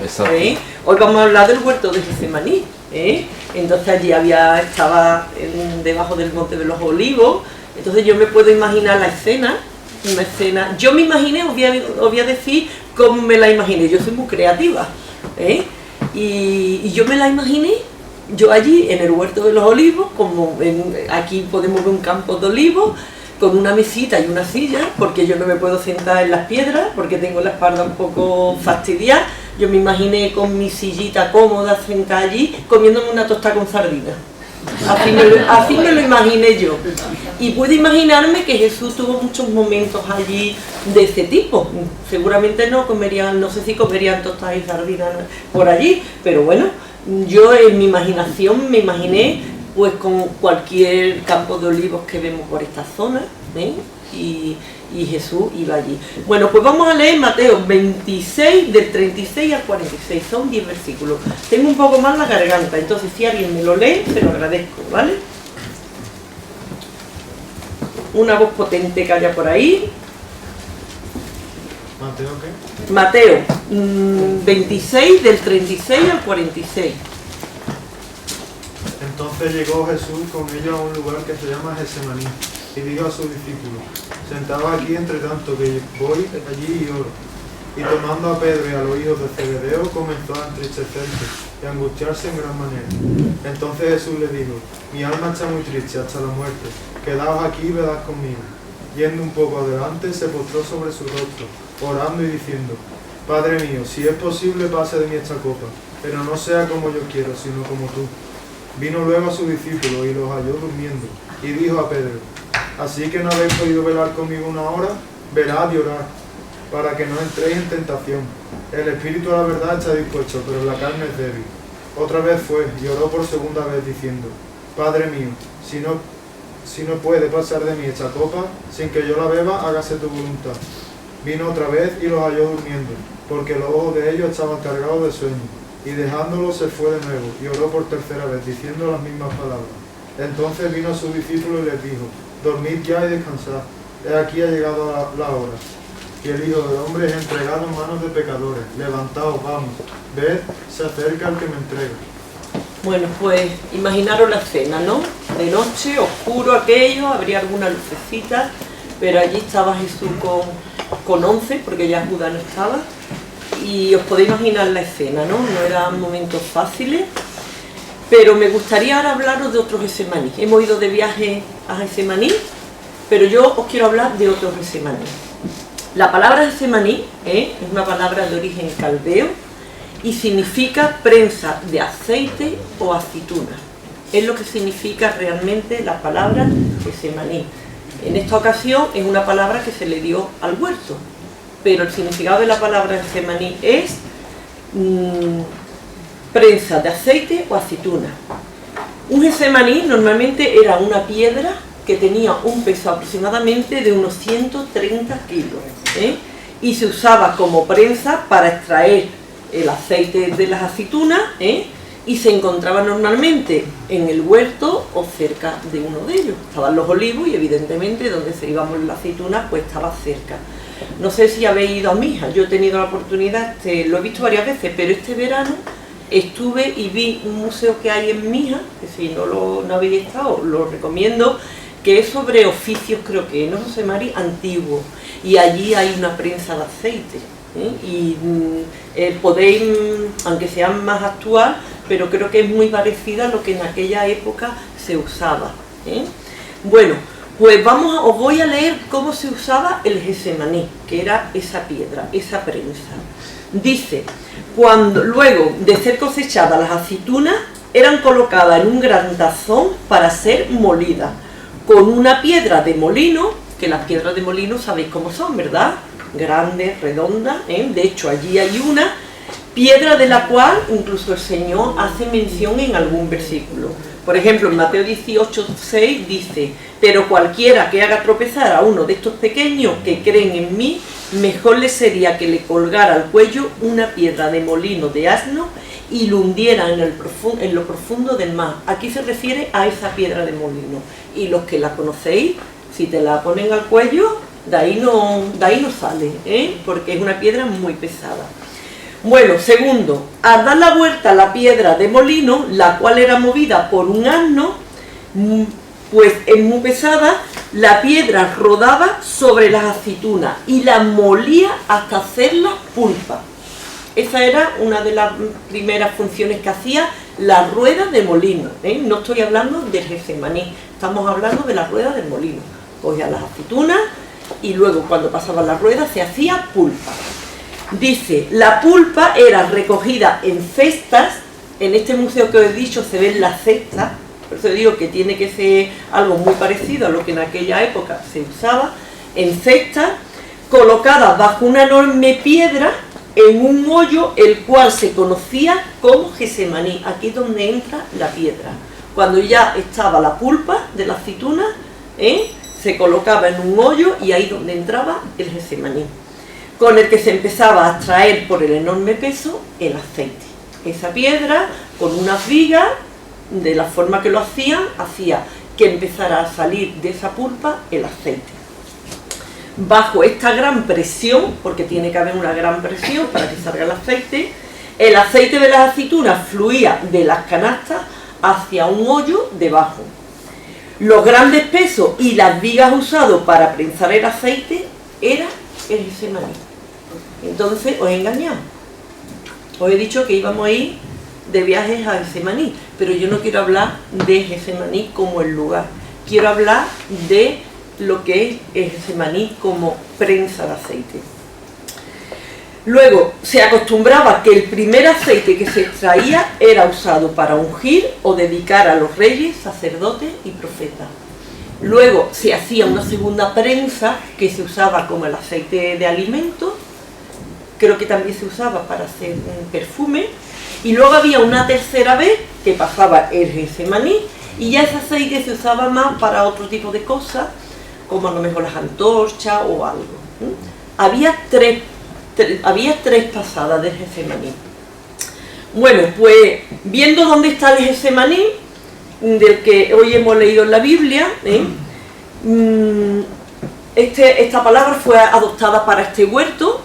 Exacto. Hoy vamos a hablar del huerto de Getsemaní. Entonces allí estaba debajo del Monte de los Olivos. Entonces yo me puedo imaginar la escena, una escena. Yo me imaginé, os voy a decir cómo me la imaginé. Yo soy muy creativa. Y yo me la imaginé, yo allí en el huerto de los olivos, aquí podemos ver un campo de olivos, con una mesita y una silla, porque yo no me puedo sentar en las piedras, porque tengo la espalda un poco fastidiada. Yo me imaginé con mi sillita cómoda, sentada allí, comiéndome una tostada con sardinas. Así me lo imaginé yo. Y puedo imaginarme que Jesús tuvo muchos momentos allí de ese tipo. Seguramente no sé si comerían tostadas y sardinas por allí, pero bueno, yo en mi imaginación me imaginé pues con cualquier campo de olivos que vemos por esta zona, y Jesús iba allí. Bueno, pues vamos a leer Mateo 26, del 36 al 46, son 10 versículos. Tengo un poco más la garganta, entonces si alguien me lo lee, se lo agradezco, ¿vale? Una voz potente que haya por ahí. ¿Mateo qué? Mateo 26, del 36 al 46. Entonces llegó Jesús con ellos a un lugar que se llama Getsemaní, y dijo a sus discípulos: sentaos aquí entre tanto que voy allí y oro. Y tomando a Pedro y a los hijos de Zebedeo, comenzó a entristecerse y a angustiarse en gran manera. Entonces Jesús les dijo: mi alma está muy triste hasta la muerte, quedaos aquí y velad conmigo. Yendo un poco adelante, se postró sobre su rostro, orando y diciendo: Padre mío, si es posible, pase de mí esta copa, pero no sea como yo quiero, sino como tú. Vino luego a sus discípulos y los halló durmiendo, y dijo a Pedro: así que no habéis podido velar conmigo una hora, velad y orad, para que no entréis en tentación. El espíritu a la verdad está dispuesto, pero la carne es débil. Otra vez fue y oró por segunda vez diciendo: Padre mío, si no puede pasar de mí esta copa, sin que yo la beba, hágase tu voluntad. Vino otra vez y los halló durmiendo, porque los ojos de ellos estaban cargados de sueño. Y dejándolo se fue de nuevo, y oró por tercera vez, diciendo las mismas palabras. Entonces vino a sus discípulos y les dijo: dormid ya y descansad, he aquí ha llegado la hora. Y el Hijo del Hombre es entregado en manos de pecadores. Levantaos, vamos, ved, se acerca el que me entrega. Bueno, pues imaginaros la escena, ¿no? De noche, oscuro aquello, habría alguna lucecita, pero allí estaba Jesús con 11, porque ya Judas no estaba. Y os podéis imaginar la escena, ¿no? No eran momentos fáciles, pero me gustaría ahora hablaros de otro Getsemaní. Hemos ido de viaje a Getsemaní, pero yo os quiero hablar de otro Getsemaní. La palabra Getsemaní es una palabra de origen caldeo y significa prensa de aceite o aceituna. Es lo que significa realmente la palabra Getsemaní. En esta ocasión es una palabra que se le dio al huerto, pero el significado de la palabra Getsemaní es prensa de aceite o aceituna. Un Getsemaní normalmente era una piedra que tenía un peso aproximadamente de unos 130 kilos, y se usaba como prensa para extraer el aceite de las aceitunas, y se encontraba normalmente en el huerto o cerca de uno de ellos. Estaban los olivos y evidentemente donde se íbamos las aceitunas pues estaba cerca. No sé si habéis ido a Mija, yo he tenido la oportunidad, lo he visto varias veces, pero este verano estuve y vi un museo que hay en Mija, que si no habéis estado, lo recomiendo, que es sobre oficios, creo que, ¿no, José Mari? Antiguos, y allí hay una prensa de aceite, y podéis, aunque sea más actual, pero creo que es muy parecida a lo que en aquella época se usaba. Bueno, pues os voy a leer cómo se usaba el Getsemaní, que era esa piedra, esa prensa. Dice: luego de ser cosechadas las aceitunas, eran colocadas en un gran tazón para ser molidas, con una piedra de molino, que las piedras de molino sabéis cómo son, ¿verdad? Grandes, redondas, de hecho allí hay una piedra de la cual incluso el Señor hace mención en algún versículo. Por ejemplo, en Mateo 18:6 dice: pero cualquiera que haga tropezar a uno de estos pequeños que creen en mí, mejor le sería que le colgara al cuello una piedra de molino de asno y lo hundiera en lo profundo del mar. Aquí se refiere a esa piedra de molino. Y los que la conocéis, si te la ponen al cuello, de ahí no sale, porque es una piedra muy pesada. Bueno, segundo, al dar la vuelta a la piedra de molino, la cual era movida por un asno, pues es muy pesada, la piedra rodaba sobre las aceitunas y las molía hasta hacerlas pulpa. Esa era una de las primeras funciones que hacía la rueda de molino, ¿eh? No estoy hablando del Getsemaní, estamos hablando de la rueda del molino. Cogía las aceitunas y luego cuando pasaba la rueda se hacía pulpa. Dice, la pulpa era recogida en cestas. En este museo que os he dicho se ven las cestas, por eso digo que tiene que ser algo muy parecido a lo que en aquella época se usaba, en cestas, colocadas bajo una enorme piedra en un hoyo el cual se conocía como Getsemaní. Aquí es donde entra la piedra. Cuando ya estaba la pulpa de la aceituna, se colocaba en un hoyo y ahí donde entraba el Getsemaní, con el que se empezaba a extraer por el enorme peso el aceite. Esa piedra, con unas vigas, de la forma que lo hacían, hacía que empezara a salir de esa pulpa el aceite. Bajo esta gran presión, porque tiene que haber una gran presión para que salga el aceite de las aceitunas fluía de las canastas hacia un hoyo debajo. Los grandes pesos y las vigas usados para prensar el aceite era el Getsemaní. Entonces os he engañado. Os he dicho que íbamos a ir de viajes a Getsemaní, pero yo no quiero hablar de Getsemaní como el lugar. Quiero hablar de lo que es el Getsemaní como prensa de aceite. Luego, se acostumbraba que el primer aceite que se extraía era usado para ungir o dedicar a los reyes, sacerdotes y profetas. Luego se hacía una segunda prensa que se usaba como el aceite de alimento, creo que también se usaba para hacer perfume, y luego había una tercera vez que pasaba el Getsemaní y ya ese aceite se usaba más para otro tipo de cosas, como a lo mejor las antorchas o algo. Había tres pasadas del Getsemaní. Bueno, pues viendo dónde está el Getsemaní, del que hoy hemos leído en la Biblia, esta palabra fue adoptada para este huerto,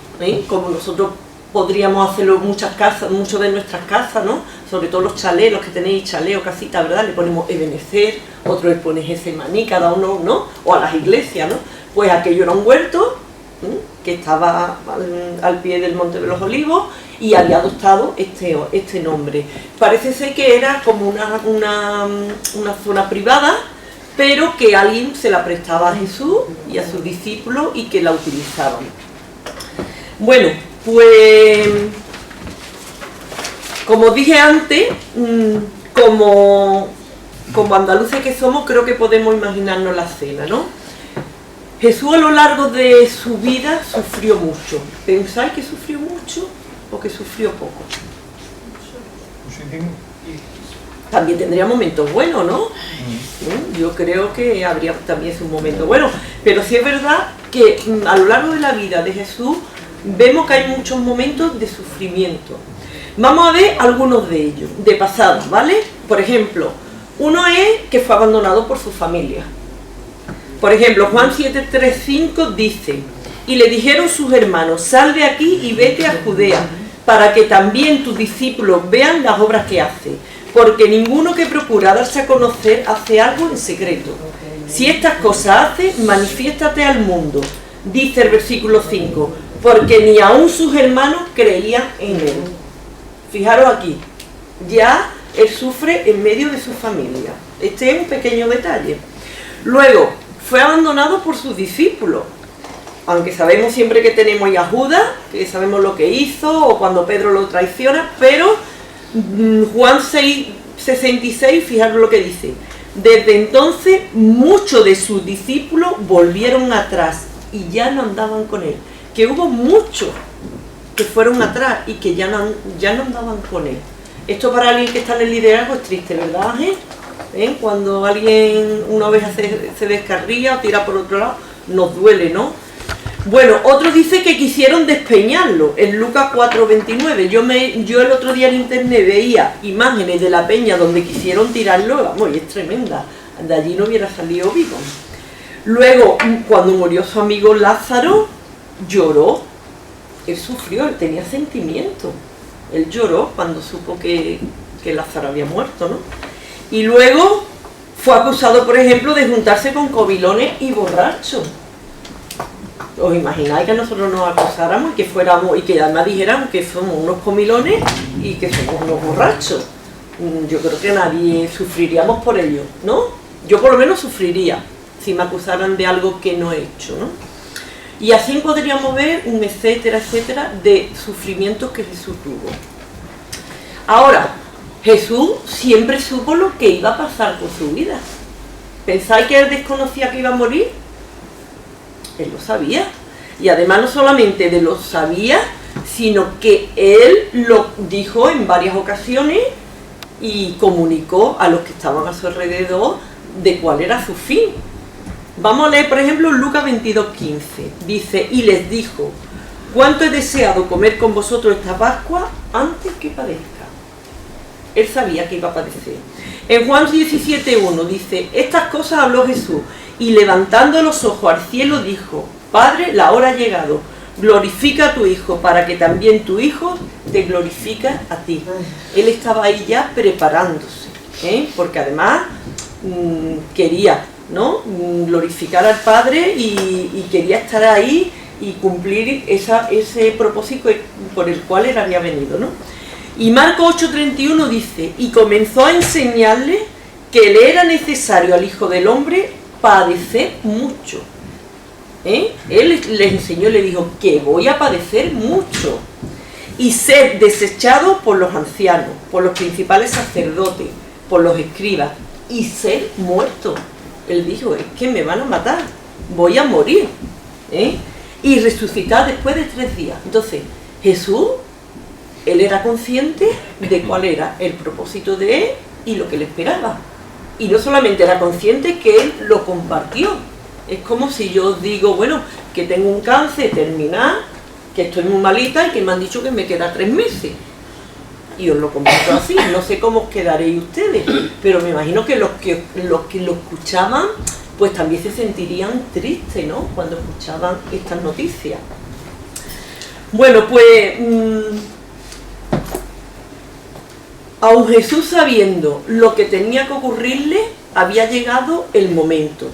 como nosotros podríamos hacerlo en muchas casas, muchas de nuestras casas, ¿no? Sobre todo los chalés, los que tenéis chalés o casitas, ¿verdad? Le ponemos Ebenezer, otro le pone Getsemaní, cada uno, ¿no? O a las iglesias, ¿no? Pues aquello era un huerto que estaba al pie del Monte de los Olivos y había adoptado este nombre. Parece ser que era como una zona privada, pero que alguien se la prestaba a Jesús y a sus discípulos y que la utilizaban. Bueno, pues como dije antes, como andaluces que somos, creo que podemos imaginarnos la cena, ¿no? Jesús a lo largo de su vida sufrió mucho. ¿Pensáis que sufrió mucho o que sufrió poco? También tendría momentos buenos, ¿no? Yo creo que habría también un momento bueno, pero sí es verdad que a lo largo de la vida de Jesús vemos que hay muchos momentos de sufrimiento. Vamos a ver algunos de ellos, de pasado, ¿vale? Por ejemplo, uno es que fue abandonado por su familia. Por ejemplo, Juan 7:3-5 dice: y le dijeron sus hermanos, sal de aquí y vete a Judea, para que también tus discípulos vean las obras que hace, porque ninguno que procura darse a conocer hace algo en secreto. Si estas cosas hace, manifiéstate al mundo, dice el versículo 5, porque ni aun sus hermanos creían en él. Fijaros aquí, ya él sufre en medio de su familia. Este es un pequeño detalle. Luego, fue abandonado por sus discípulos, aunque sabemos siempre que tenemos a Judas, que sabemos lo que hizo, o cuando Pedro lo traiciona, pero Juan 6:66, fijaros lo que dice: desde entonces muchos de sus discípulos volvieron atrás y ya no andaban con él. Que hubo muchos que fueron atrás y que ya no andaban con él. Esto para alguien que está en el liderazgo es triste, ¿verdad? Cuando alguien, una oveja se descarría o tira por otro lado, nos duele, ¿no? Bueno, otros dicen que quisieron despeñarlo, en Lucas 4:29. Yo el otro día en internet veía imágenes de la peña donde quisieron tirarlo, vamos, y es tremenda, de allí no hubiera salido vivo. Luego, cuando murió su amigo Lázaro, lloró, él sufrió, él tenía sentimientos, Él lloró cuando supo que Lázaro había muerto, ¿no? Y luego fue acusado, por ejemplo, de juntarse con covilones y borrachos. ¿Os imagináis que nosotros nos acusáramos y que fuéramos, y que además dijeran que somos unos comilones y que somos unos borrachos? Yo creo que nadie sufriríamos por ello, ¿no? Yo por lo menos sufriría si me acusaran de algo que no he hecho, ¿no? Y así podríamos ver un etcétera, etcétera, de sufrimientos que Jesús tuvo. Ahora, Jesús siempre supo lo que iba a pasar con su vida. ¿Pensáis que él desconocía que iba a morir? Él lo sabía. Y además no solamente de lo sabía, sino que él lo dijo en varias ocasiones y comunicó a los que estaban a su alrededor de cuál era su fin. Vamos a leer, por ejemplo, Lucas 22:15. Dice, y les dijo, ¿cuánto he deseado comer con vosotros esta Pascua antes que padezca? Él sabía que iba a padecer. En Juan 17:1 dice, estas cosas habló Jesús, y levantando los ojos al cielo dijo, Padre, la hora ha llegado, glorifica a tu Hijo, para que también tu Hijo te glorifique a ti. Él estaba ahí ya preparándose, porque además quería, ¿no?, glorificar al Padre y quería estar ahí y cumplir ese propósito por el cual él había venido, ¿no? Y Marcos 8:31 dice, y comenzó a enseñarle que le era necesario al Hijo del Hombre padecer mucho. Él les enseñó, le dijo que voy a padecer mucho y ser desechado por los ancianos, por los principales sacerdotes, por los escribas y ser muerto. Él dijo, es que me van a matar, voy a morir, y resucitar después de 3 días. Entonces, Jesús, él era consciente de cuál era el propósito de él y lo que le esperaba. Y no solamente era consciente, que él lo compartió. Es como si yo digo, bueno, que tengo un cáncer terminal, que estoy muy malita y que me han dicho que me queda 3 meses. Y os lo comparto así, no sé cómo os quedaréis ustedes, pero me imagino que los que lo escuchaban, pues también se sentirían tristes, ¿no?, cuando escuchaban estas noticias. Bueno, pues aun Jesús sabiendo lo que tenía que ocurrirle, había llegado el momento.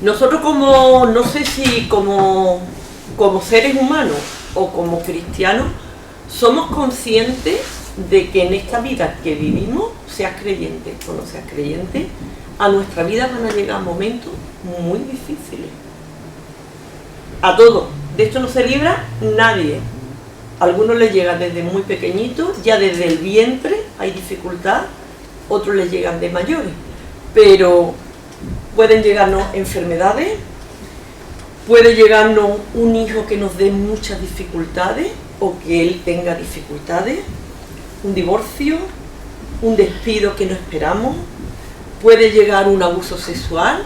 Nosotros como, no sé si como seres humanos o como cristianos, somos conscientes de que en esta vida que vivimos, seas creyente o no seas creyente, a nuestra vida van a llegar momentos muy difíciles. A todos. De esto no se libra nadie. A algunos les llega desde muy pequeñitos, ya desde el vientre hay dificultad, otros les llegan de mayores. Pero pueden llegarnos enfermedades, puede llegarnos un hijo que nos dé muchas dificultades o que él tenga dificultades, un divorcio, un despido que no esperamos, puede llegar un abuso sexual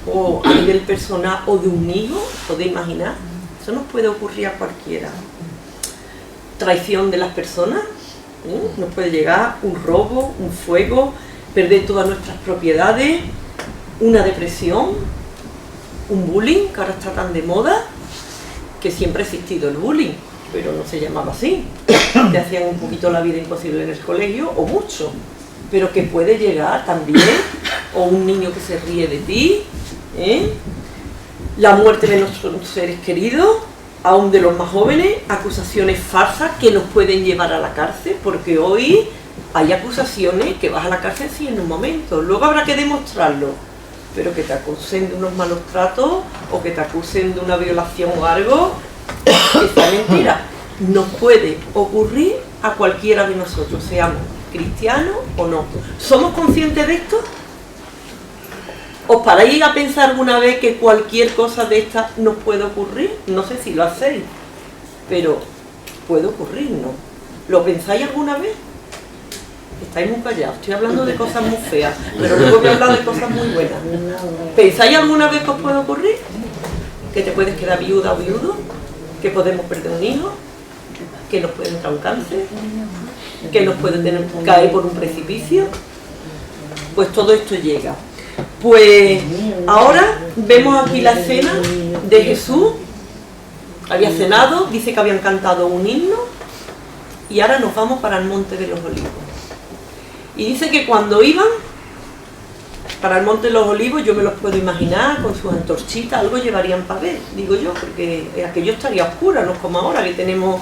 o a nivel personal o de un hijo, podéis imaginar, eso nos puede ocurrir a cualquiera. Traición de las personas, nos puede llegar un robo, un fuego, perder todas nuestras propiedades, una depresión, un bullying, que ahora está tan de moda, que siempre ha existido el bullying, pero no se llamaba así. Te hacían un poquito la vida imposible en el colegio, o mucho, pero que puede llegar también, o un niño que se ríe de ti, la muerte de nuestros seres queridos, aún de los más jóvenes, acusaciones falsas que nos pueden llevar a la cárcel, porque hoy hay acusaciones que vas a la cárcel sí en un momento, luego habrá que demostrarlo, pero que te acusen de unos malos tratos o que te acusen de una violación o algo, que sea mentira. Nos puede ocurrir a cualquiera de nosotros, seamos cristianos o no. ¿Somos conscientes de esto? ¿Os paráis a pensar alguna vez que cualquier cosa de esta nos puede ocurrir? No sé si lo hacéis, pero puede ocurrir, ¿no? ¿Lo pensáis alguna vez? Estáis muy callados, estoy hablando de cosas muy feas, pero luego voy a hablar de cosas muy buenas. ¿Pensáis alguna vez que os puede ocurrir? ¿Que te puedes quedar viuda o viudo? ¿Que podemos perder un hijo? ¿Que nos puede entrar un cáncer? ¿Que nos puede caer por un precipicio? Pues todo esto llega. Pues ahora vemos aquí la escena de Jesús. Había cenado, dice que habían cantado un himno y ahora nos vamos para el Monte de los Olivos. Y dice que cuando iban para el Monte de los Olivos, yo me los puedo imaginar con sus antorchitas, algo llevarían para ver, digo yo, porque aquello estaría oscuro, no es como ahora que tenemos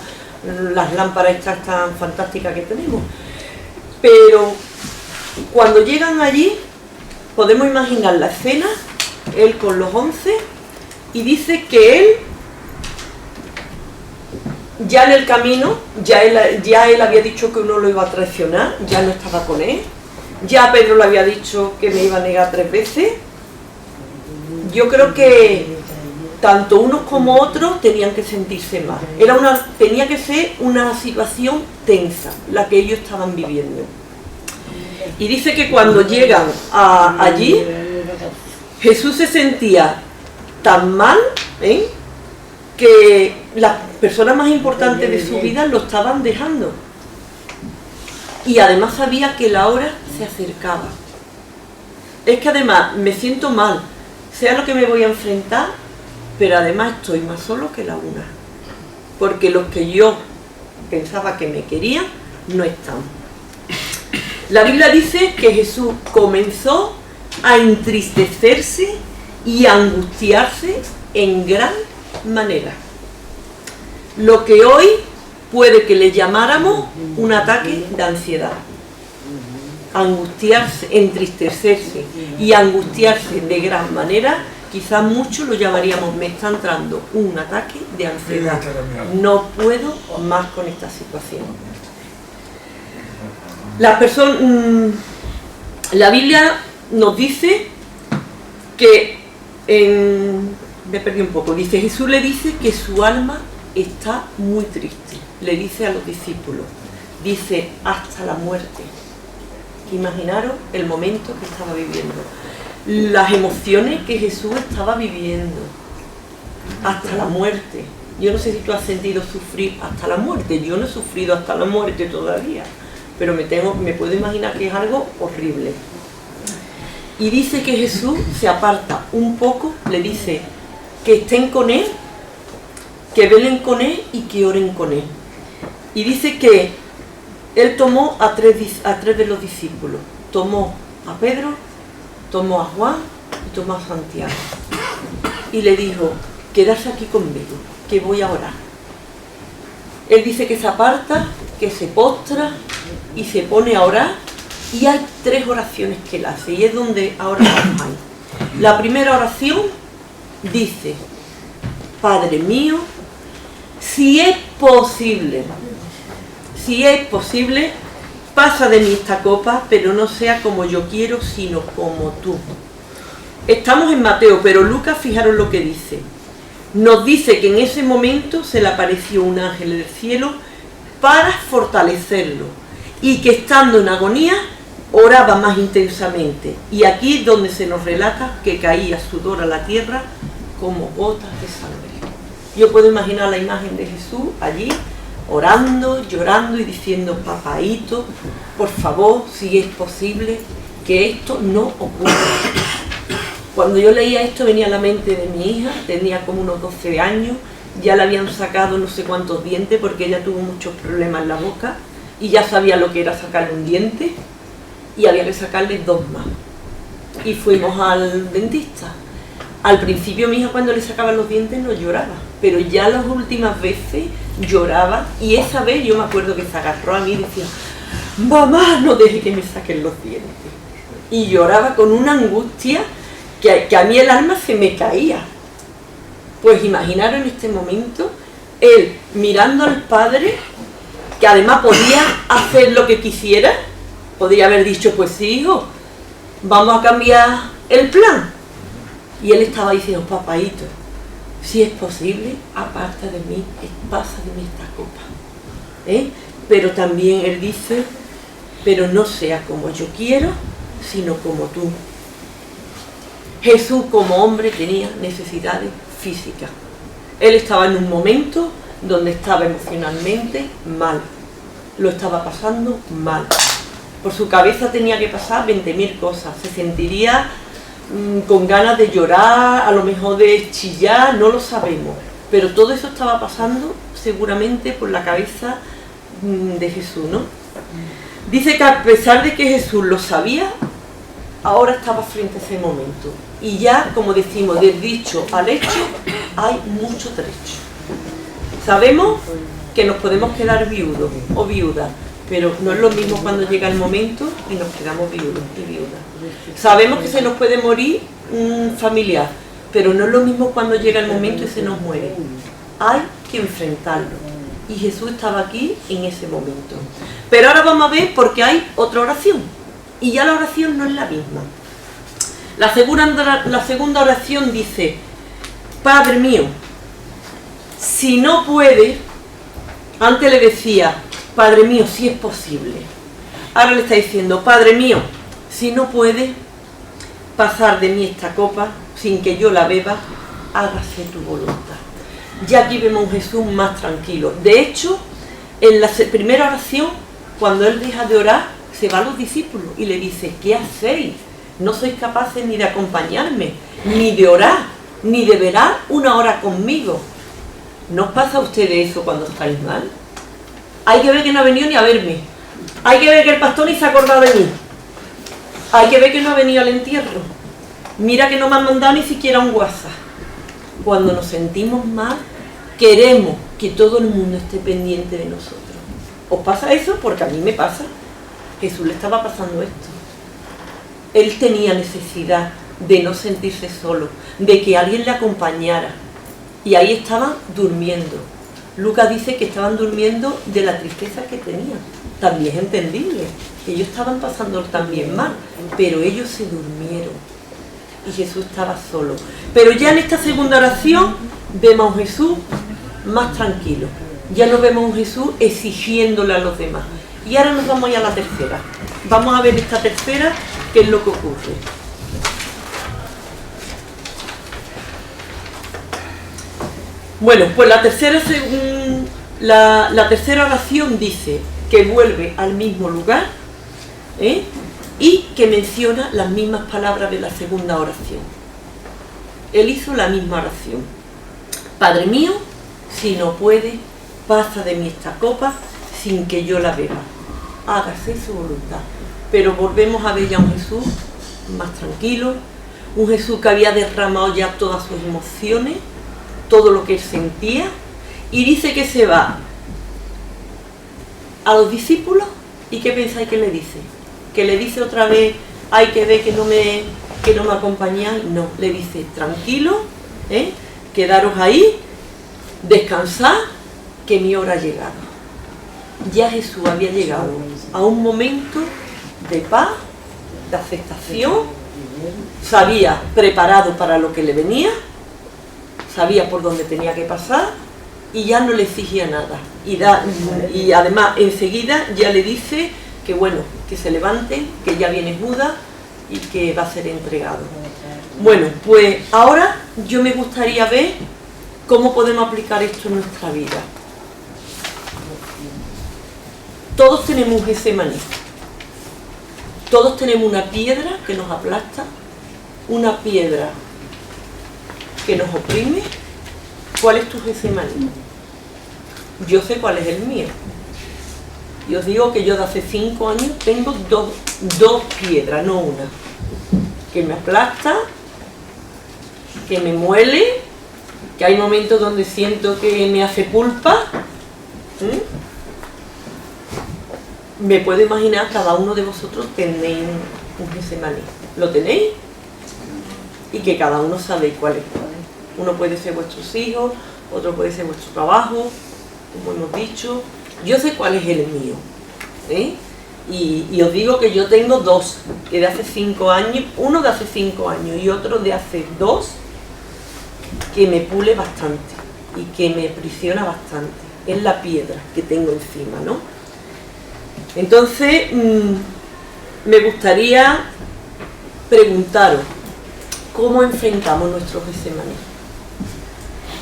las lámparas estas tan fantásticas que tenemos. Pero cuando llegan allí, podemos imaginar la escena, él con los 11, y dice que él, ya en el camino, ya él había dicho que uno lo iba a traicionar, ya no estaba con él, ya Pedro le había dicho que me iba a negar 3 veces. Yo creo que tanto unos como otros tenían que sentirse mal. Tenía que ser una situación tensa la que ellos estaban viviendo. Y dice que cuando llegan allí, Jesús se sentía tan mal, que las personas más importantes de su vida lo estaban dejando. Y además sabía que la hora se acercaba. Es que además me siento mal, sea lo que me voy a enfrentar, pero además estoy más solo que la una. Porque los que yo pensaba que me querían, no están. La Biblia dice que Jesús comenzó a entristecerse y a angustiarse en gran manera. Lo que hoy puede que le llamáramos un ataque de ansiedad. Angustiarse, entristecerse y angustiarse de gran manera, quizás muchos lo llamaríamos, me está entrando un ataque de ansiedad. No puedo más con esta situación. La Biblia nos dice que, me perdí un poco, dice, Jesús le dice que su alma está muy triste, le dice a los discípulos, dice, hasta la muerte. Imaginaros el momento que estaba viviendo, las emociones que Jesús estaba viviendo, hasta la muerte. Yo no sé si tú has sentido sufrir hasta la muerte, yo no he sufrido hasta la muerte todavía, pero me puedo imaginar que es algo horrible. Y dice que Jesús se aparta un poco, le dice que estén con él, que velen con él y que oren con él. Y dice que él tomó a tres de los discípulos, tomó a Pedro, tomó a Juan y tomó a Santiago. Y le dijo, quedarse aquí conmigo, que voy a orar. Él dice que se aparta, que se postra y se pone a orar, y hay 3 oraciones que él hace, y es donde ahora vamos ahí. La primera oración dice, Padre mío, si es posible, pasa de mí esta copa, pero no sea como yo quiero, sino como tú. Estamos en Mateo, pero Lucas, fijaros lo que dice. Nos dice que en ese momento se le apareció un ángel del cielo para fortalecerlo, y que estando en agonía oraba más intensamente. Y aquí es donde se nos relata que caía sudor a la tierra como gotas de sangre. Yo puedo imaginar la imagen de Jesús allí, orando, llorando y diciendo, papaíto, por favor, si es posible, que esto no ocurra. Cuando yo leía esto venía a la mente de mi hija, tenía como unos 12 años, ya le habían sacado no sé cuántos dientes porque ella tuvo muchos problemas en la boca y ya sabía lo que era sacarle un diente y había que sacarle 2 más. Y fuimos al dentista. Al principio mi hija cuando le sacaban los dientes no lloraba, pero ya las últimas veces lloraba, y esa vez yo me acuerdo que se agarró a mí y decía, mamá, no deje que me saquen los dientes. Y lloraba con una angustia que a mí el alma se me caía. Pues imaginaros en este momento, él mirando al Padre, que además podía hacer lo que quisiera, podría haber dicho, pues sí, hijo, vamos a cambiar el plan. Y él estaba diciendo, papaíto, si es posible, aparta de mí, pasa de mí esta copa. Pero también él dice, pero no sea como yo quiero, sino como tú. Jesús como hombre tenía necesidades físicas. Él estaba en un momento donde estaba emocionalmente mal. Lo estaba pasando mal. Por su cabeza tenía que pasar 20.000 cosas. Se sentiría con ganas de llorar, a lo mejor de chillar, no lo sabemos. Pero todo eso estaba pasando seguramente por la cabeza de Jesús, ¿no? Dice que a pesar de que Jesús lo sabía, ahora estaba frente a ese momento. Y ya, como decimos, del dicho al hecho hay mucho trecho. Sabemos que nos podemos quedar viudos o viudas, pero no es lo mismo cuando llega el momento y nos quedamos viudos y viudas. Sabemos que se nos puede morir un familiar, pero no es lo mismo cuando llega el momento y se nos muere. Hay que enfrentarlo. Y Jesús estaba aquí en ese momento. Pero ahora vamos a ver por qué hay otra oración. Y ya la oración no es la misma. La segunda oración dice: Padre mío, si no puede, antes le decía, Padre mío, si es posible. Ahora le está diciendo, Padre mío, si no puede pasar de mí esta copa sin que yo la beba, hágase tu voluntad. Ya aquí vemos a un Jesús más tranquilo. De hecho, en la primera oración, cuando él deja de orar, se va a los discípulos y le dice, ¿qué hacéis? No sois capaces ni de acompañarme, ni de orar, ni de velar una hora conmigo. ¿No os pasa a ustedes eso cuando estáis mal? Hay que ver que no ha venido ni a verme. Hay que ver que el pastor ni se ha acordado de mí. Hay que ver que no ha venido al entierro. Mira que no me han mandado ni siquiera un WhatsApp. Cuando nos sentimos mal, queremos que todo el mundo esté pendiente de nosotros. ¿Os pasa eso? Porque a mí me pasa. Jesús le estaba pasando esto. Él tenía necesidad de no sentirse solo, de que alguien le acompañara. Y ahí estaban durmiendo. Lucas dice que estaban durmiendo de la tristeza que tenían. También es entendible. Ellos estaban pasando también mal, pero ellos se durmieron. Y Jesús estaba solo. Pero ya en esta segunda oración vemos a un Jesús más tranquilo. Ya no vemos a un Jesús exigiéndole a los demás. Y ahora nos vamos ya a la tercera. Vamos a ver esta tercera, qué es lo que ocurre. Bueno, pues la tercera oración dice que vuelve al mismo lugar, y que menciona las mismas palabras de la segunda oración. Él hizo la misma oración. Padre mío, si no puede, pasa de mí esta copa sin que yo la beba. Hágase su voluntad. Pero volvemos a ver ya un Jesús más tranquilo, un Jesús que había derramado ya todas sus emociones, todo lo que él sentía, y dice que se va a los discípulos. ¿Y qué pensáis que le dice? Que le dice otra vez, hay que ver que no me acompañáis. No, le dice, tranquilo, quedaros ahí, descansad, que mi hora ha llegado. Ya Jesús había llegado a un momento de paz, de aceptación, se había preparado para lo que le venía, sabía por dónde tenía que pasar y ya no le exigía nada. Y además enseguida ya le dice que bueno, que se levanten, que ya viene Judas y que va a ser entregado. Bueno, pues ahora yo me gustaría ver cómo podemos aplicar esto en nuestra vida. Todos tenemos un Getsemaní. Todos tenemos una piedra que nos aplasta, una piedra que nos oprime. ¿Cuál es tu Getsemaní? Yo sé cuál es el mío. Y os digo que yo de hace 5 años tengo dos piedras, no una. Que me aplasta, que me muele, que hay momentos donde siento que me hace pulpa. Me puedo imaginar, cada uno de vosotros tenéis un Getsemaní. ¿Lo tenéis? Y que cada uno sabéis cuál es. Uno puede ser vuestros hijos, otro puede ser vuestro trabajo, como hemos dicho. Yo sé cuál es el mío, y os digo que yo tengo 2, que de hace 5 años, uno de hace 5 años y otro de hace 2, que me pule bastante y que me prisiona bastante. Es la piedra que tengo encima, ¿no? Entonces, me gustaría preguntaros, ¿cómo enfrentamos nuestros Getsemaní?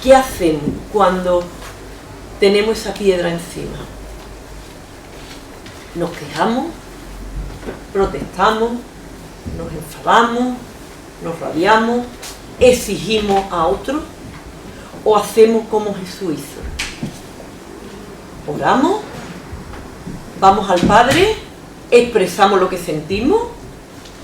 ¿Qué hacemos cuando tenemos esa piedra encima? ¿Nos quejamos? ¿Protestamos? ¿Nos enfadamos? ¿Nos rabiamos? ¿Exigimos a otros? ¿O hacemos como Jesús hizo? ¿Oramos? vamos al Padre, expresamos lo que sentimos.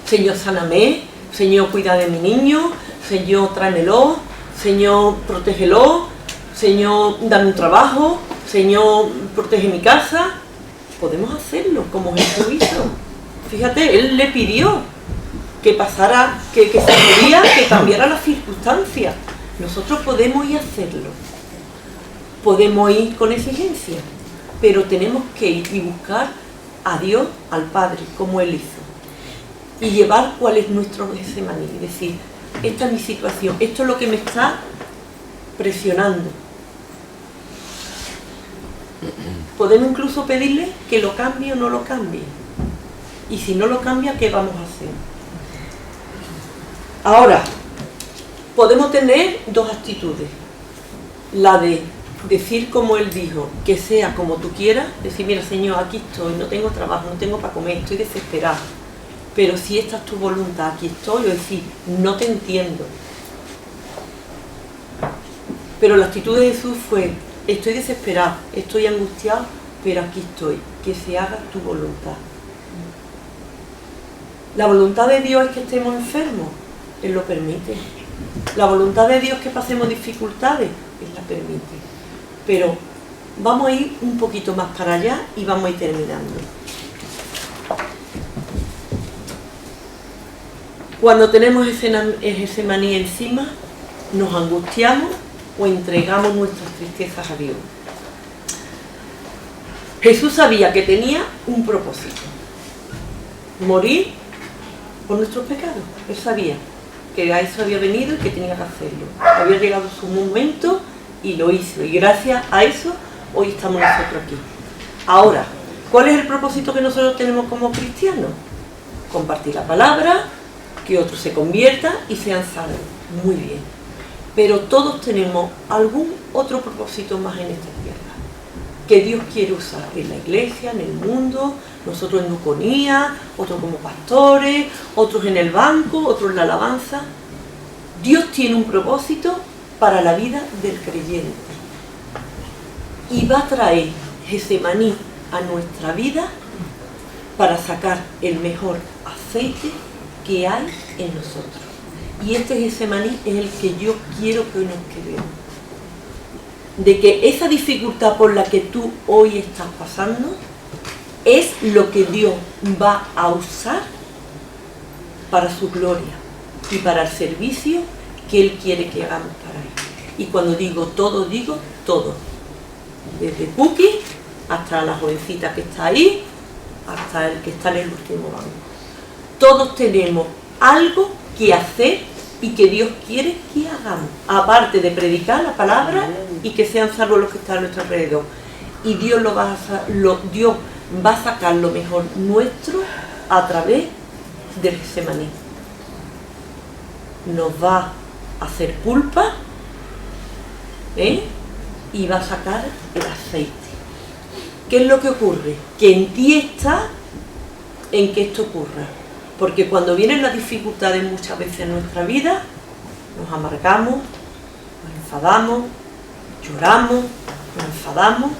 Señor, sáname. Señor, cuida de mi niño. Señor, tráemelo. Señor, protégelo. Señor, dame un trabajo. Señor, protege mi casa. Podemos hacerlo como Jesús hizo. Fíjate, Él le pidió que pasara, que se podía, que cambiara las circunstancias. Nosotros podemos ir a hacerlo. Podemos ir con exigencia, pero tenemos que ir y buscar a Dios, al Padre, como Él hizo. Y llevar cuál es nuestro Getsemaní. Es decir, esta es mi situación, esto es lo que me está presionando. Podemos incluso pedirle que lo cambie o no lo cambie. Y si no lo cambia, ¿qué vamos a hacer? Ahora, podemos tener dos actitudes. La de decir como Él dijo, que sea como tú quieras. Decir, mira, Señor, aquí estoy, no tengo trabajo, no tengo para comer, estoy desesperado. Pero si esta es tu voluntad, aquí estoy. O decir, no te entiendo. Pero la actitud de Jesús fue, estoy desesperado, estoy angustiado, pero aquí estoy, que se haga tu voluntad. La voluntad de Dios es que estemos enfermos, Él lo permite. La voluntad de Dios es que pasemos dificultades, Él la permite. Pero vamos a ir un poquito más para allá y vamos a ir terminando. Cuando tenemos ese maní encima, nos angustiamos o entregamos nuestras tristezas a Dios. Jesús sabía que tenía un propósito: morir por nuestros pecados. Él sabía que a eso había venido y que tenía que hacerlo. Había llegado su momento y lo hizo. Y gracias a eso, hoy estamos nosotros aquí. Ahora, ¿cuál es el propósito que nosotros tenemos como cristianos? Compartir la palabra, que otros se conviertan y sean salvos. Muy bien. Pero todos tenemos algún otro propósito más en esta tierra que Dios quiere usar en la iglesia, en el mundo, nosotros en Nuconía, otros como pastores, otros en el banco, otros en la alabanza. Dios tiene un propósito para la vida del creyente y va a traer Getsemaní a nuestra vida para sacar el mejor aceite que hay en nosotros. Y este Getsemaní es el que yo quiero que hoy nos quedemos. De que esa dificultad por la que tú hoy estás pasando es lo que Dios va a usar para su gloria y para el servicio que Él quiere que hagamos para Él. Y cuando digo todo, desde Puki hasta la jovencita que está ahí, hasta el que está en el último banco. Todos tenemos algo que hacer y que Dios quiere que hagamos, aparte de predicar la palabra y que sean salvos los que están a nuestro alrededor. Y Dios Dios va a sacar lo mejor nuestro a través del Getsemaní. Nos va a hacer pulpa, y va a sacar el aceite. ¿Qué es lo que ocurre? Que en ti está en que esto ocurra. Porque cuando vienen las dificultades muchas veces en nuestra vida, nos amargamos, nos enfadamos, lloramos, nos enfadamos,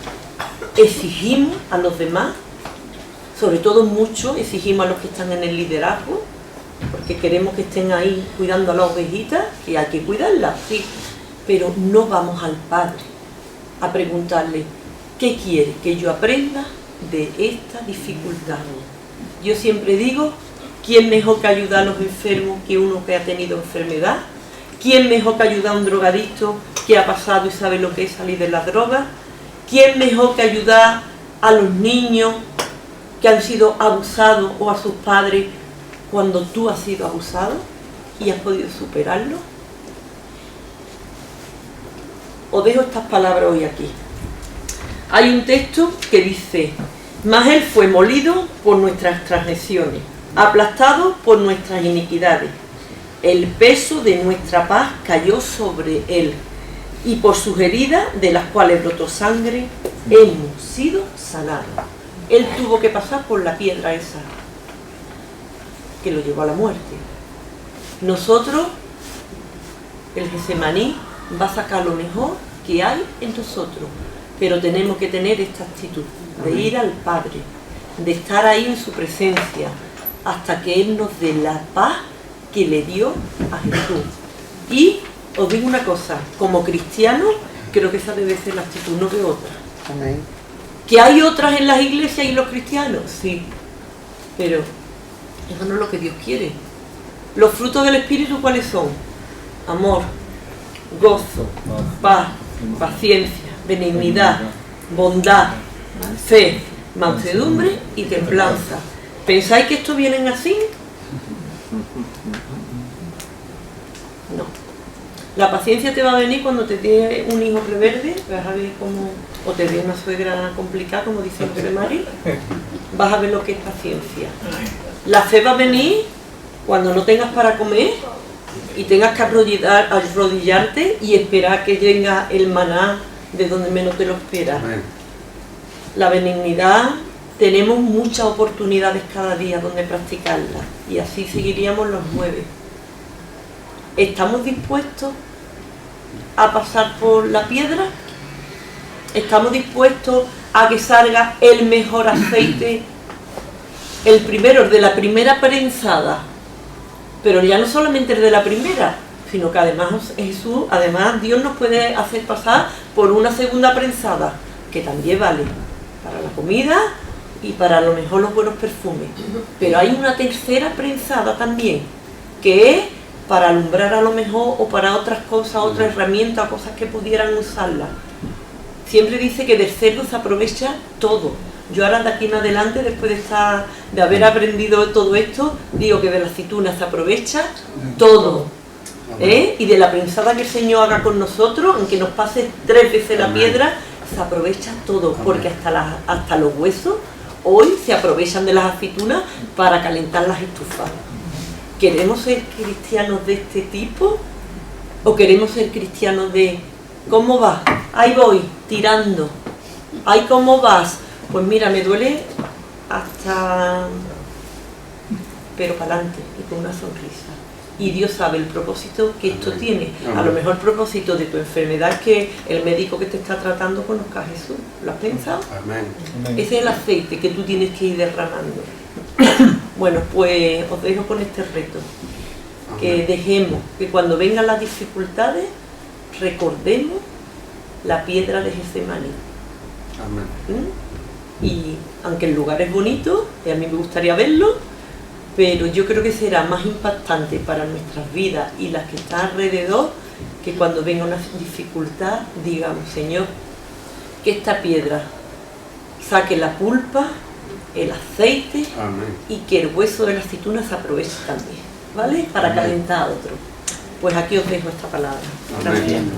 exigimos a los demás, sobre todo mucho exigimos a los que están en el liderazgo, porque queremos que estén ahí cuidando a las ovejitas, que hay que cuidarlas, sí, pero no vamos al Padre a preguntarle, ¿qué quiere que yo aprenda de esta dificultad? Yo siempre digo, ¿quién mejor que ayudar a los enfermos que uno que ha tenido enfermedad? ¿Quién mejor que ayudar a un drogadicto que ha pasado y sabe lo que es salir de las drogas? ¿Quién mejor que ayudar a los niños que han sido abusados o a sus padres cuando tú has sido abusado y has podido superarlo? Os dejo estas palabras hoy aquí. Hay un texto que dice, mas Él fue molido por nuestras transgresiones, aplastado por nuestras iniquidades. El peso de nuestra paz cayó sobre Él, y por sus heridas, de las cuales brotó sangre, hemos sido sanados. Él tuvo que pasar por la piedra esa, que lo llevó a la muerte. Nosotros, el Getsemaní va a sacar lo mejor que hay en nosotros, pero tenemos que tener esta actitud de ir al Padre, de estar ahí en su presencia, hasta que Él nos dé la paz que le dio a Jesús. Y os digo una cosa, como cristianos, creo que esa debe ser la actitud, no veo otra. Amén. ¿Que hay otras en las iglesias y los cristianos? Sí, pero eso no es lo que Dios quiere. Los frutos del Espíritu, ¿cuáles son? Amor, gozo, paz, paciencia, benignidad, bondad, fe, mansedumbre y templanza. ¿Pensáis que estos vienen así? No. La paciencia te va a venir cuando te dé un hijo reverde, vas a ver cómo, o te dé una suegra complicada, como dice el Mari, vas a ver lo que es paciencia. La fe va a venir cuando no tengas para comer y tengas que arrodillarte y esperar que venga el maná de donde menos te lo esperas. La benignidad, tenemos muchas oportunidades cada día donde practicarla y así seguiríamos los 9. ¿Estamos dispuestos a pasar por la piedra? ¿Estamos dispuestos a que salga el mejor aceite, el primero, el de la primera prensada? Pero ya no solamente el de la primera, sino que además Jesús, además Dios nos puede hacer pasar por una segunda prensada, que también vale para la comida y para a lo mejor los buenos perfumes. Pero hay una tercera prensada también, que es para alumbrar a lo mejor o para otras cosas, otras herramientas, cosas que pudieran usarla. Siempre dice que del cerdo se aprovecha todo. Yo ahora de aquí en adelante, después de haber aprendido todo esto, digo que de la aceituna se aprovecha todo. Y de la prensada que el Señor haga con nosotros, aunque nos pase 3 veces la piedra, se aprovecha todo, porque hasta los huesos hoy se aprovechan de las aceitunas para calentar las estufas. ¿Queremos ser cristianos de este tipo? ¿O queremos ser cristianos de cómo vas? Ahí voy, tirando. Ahí cómo vas. Pues mira, me duele hasta... pero para adelante y con una sonrisa. Y Dios sabe el propósito que esto tiene. A lo mejor el propósito de tu enfermedad es que el médico que te está tratando conozca a Jesús. ¿Lo has pensado? Amén. Ese es el aceite que tú tienes que ir derramando. Bueno, pues os dejo con este reto. Que dejemos, que cuando vengan las dificultades, recordemos la piedra de Getsemaní. Amén. Y aunque el lugar es bonito, y a mí me gustaría verlo, pero yo creo que será más impactante para nuestras vidas y las que están alrededor, que cuando venga una dificultad digamos, Señor, que esta piedra saque la pulpa, el aceite. Amén. Y que el hueso de la aceituna se aproveche también, ¿vale? Para Amén. Calentar a otro. Pues aquí os dejo esta palabra. Gracias. Amén.